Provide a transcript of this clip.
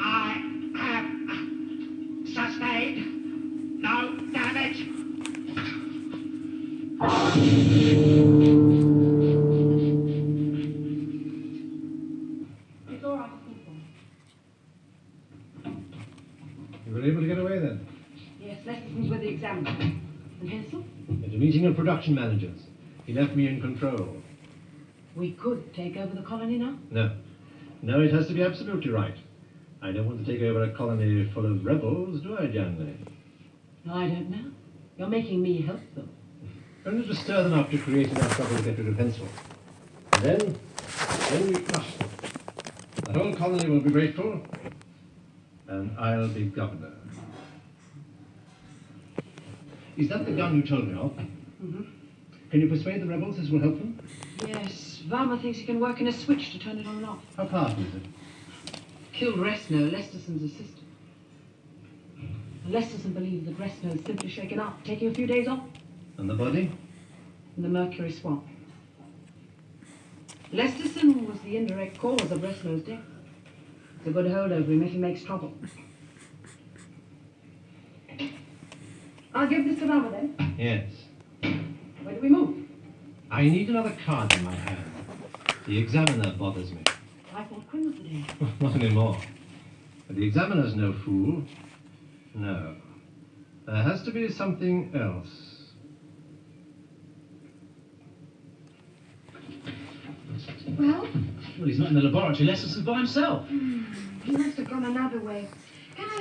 I have sustained no damage. It's all right. You were able to get away then? Yes, Lesterton's with the examiner. And Hensel? At a meeting of production managers. He left me in control. We could take over the colony now. No. No, it has to be absolutely right. I don't want to take over a colony full of rebels, do I, Janley? I don't know. You're making me help them. Only to stir them up to create enough trouble to get rid of Hensel. And then we crush them. The whole colony will be grateful, and I'll be governor. Is that the gun you told me of? Mm-hmm. Can you persuade the rebels this will help them? Yes, Varma thinks he can work in a switch to turn it on and off. How powerful is it? Killed Resno, Lesterson's assistant. And Lesterson believes that Resno is simply shaken up, taking a few days off And the body? in the Mercury swamp. Lesterson was the indirect cause of Resno's death. It's a good hold over him if he makes trouble. I'll give this to Varma then. Yes. Where do we move? I need another card in my hand. The examiner bothers me. I thought Quinn was the day. Not anymore. But the examiner's no fool. No. There has to be something else. Well, Well, he's not in the laboratory. Lesterson's by himself. he must have gone another way. Can I